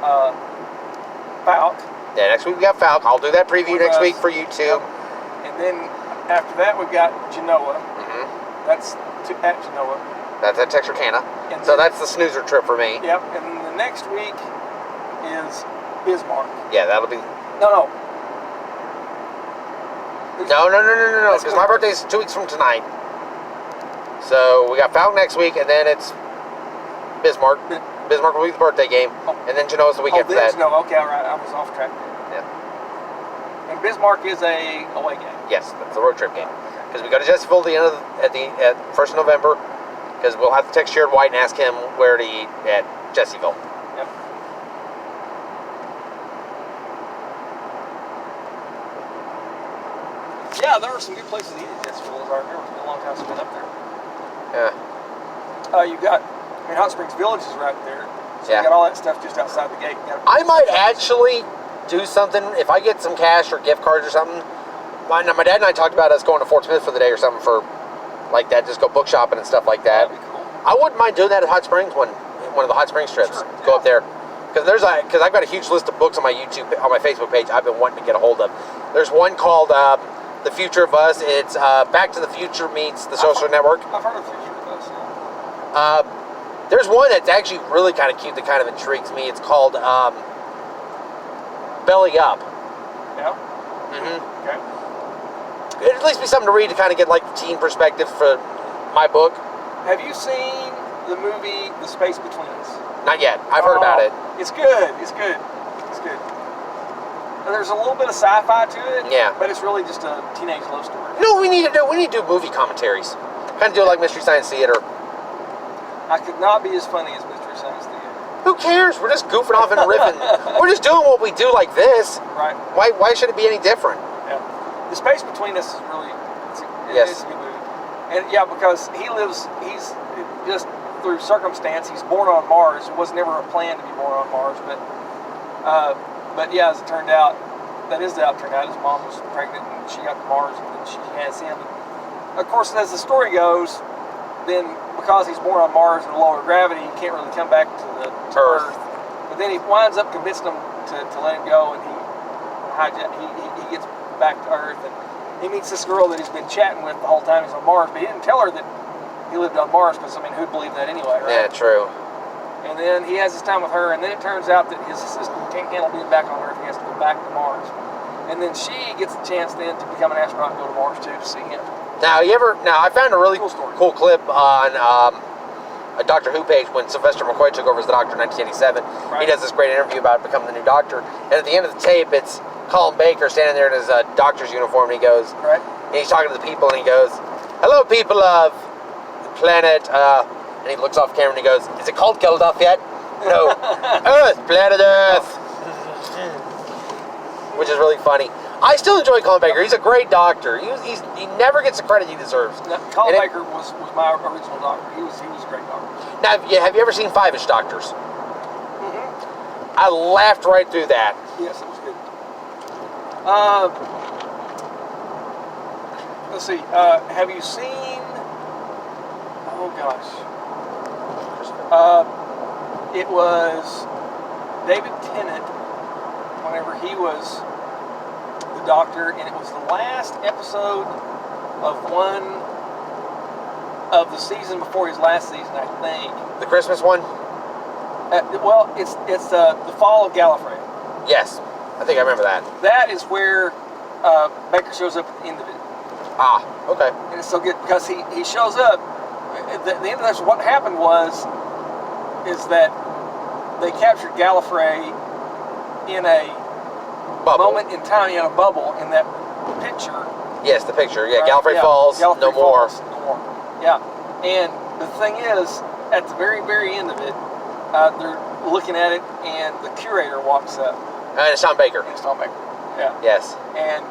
Falk. Yeah, next week we got Falk. I'll do that preview With next us. week for you too. Yep. And then after that, we've got Genoa. Mm-hmm. That's at Genoa. That's at Texarkana. And So then- that's the snoozer trip for me. Yep. And then the next week is Bismarck. Yeah, that'll be. No. No. Because my birthday's 2 weeks from tonight. So we got Falk next week, and then it's Bismarck. Bismarck will be the birthday game, and then Genoa's the week after that. No, okay, all right. I was off track there. Yeah. And Bismarck is a away game. Yes, that's the road trip game. Because we go to Jessieville at 1st of November. Because we'll have to text Jared White and ask him where to eat at Jessieville. Yep. Yeah, there are some good places to eat at Jessieville, as I remember. It's been a long time since I've been up there. Yeah. You got, Hot Springs Village is right there. So Yeah. you got all that stuff just outside the gate. I might actually do something if I get some cash or gift cards or something. My dad and I talked about us going to Fort Smith for the day or something for like that, just go book shopping and stuff like that. That'd be cool. I wouldn't mind doing that at Hot Springs one of the Hot Springs trips. Sure, Go yeah. up there because I've got a huge list of books on my Facebook page I've been wanting to get a hold of. There's one called The Future of Us. It's Back to the Future meets The Social Network. I've heard of The Future of Us. Yeah. There's one that's actually really kind of cute that kind of intrigues me. It's called Belly Up. Yeah. Mm-hmm. Okay. It'd at least be something to read to kind of get like the teen perspective for my book. Have you seen the movie The Space Between Us? Not yet. I've heard about it. It's good. It's good. And there's a little bit of sci-fi to it. Yeah. But it's really just a teenage love story. You know what we need to do? We need to do movie commentaries. Kind of do it like Mystery Science Theater. I could not be as funny as Mystery Science Theater. Who cares? We're just goofing off and riffing. We're just doing what we do like this. Right. Why should it be any different? Yeah. The Space Between Us is really, Yes. it's a good movie. And yeah, because he's just through circumstance, he's born on Mars. It was never a plan to be born on Mars, but yeah, as it turned out, that is how it turned out. His mom was pregnant and she got to Mars and then she has him. And of course, as the story goes, then because he's born on Mars in lower gravity, he can't really come back to Earth. But then he winds up convincing them to let him go, and he gets back to Earth, and he meets this girl that he's been chatting with the whole time he's on Mars, but he didn't tell her that he lived on Mars, because, who'd believe that anyway, right? Yeah, true. And then he has his time with her, and then it turns out that his assistant can't handle being back on Earth, he has to go back to Mars. And then she gets the chance then to become an astronaut and go to Mars too, to see him. Now, I found a really Cool story. cool clip on a Doctor Who page when Sylvester McCoy took over as the Doctor in 1987. Right. He does this great interview about becoming the new Doctor. And at the end of the tape, it's Colin Baker standing there in his doctor's uniform, and he goes, Right. and he's talking to the people, and he goes, "Hello, people of the planet," and he looks off camera and he goes, "Is it called Geldof yet?" "No." "Earth, planet Earth." Which is really funny. I still enjoy Colin Baker. He's a great doctor. He never gets the credit he deserves. Now, Colin Baker was my original doctor. He was a great doctor. Now, have you ever seen Five-ish Doctors? Mm-hmm. I laughed right through that. Yes, it was good. Let's see. Have you seen? Oh gosh. It was David Tennant. Whenever he was the Doctor, and it was the last episode of one of the season before his last season, I think. The Christmas one? Well, it's the Fall of Gallifrey. Yes, I think I remember that. That is where Baker shows up at the end of it. Ah, okay. And it's so good because he shows up. The end of this, what happened is that they captured Gallifrey in a Bubble. moment in time, in a bubble, in that picture. Yes, the picture. Yeah, Right? Gallifrey Yeah, Falls, Gallifrey no more. Falls, no more. Yeah. And the thing is, at the very, very end of it, they're looking at it, and the curator walks up. And it's Tom Baker. And it's Tom Baker. Yeah. Yes. And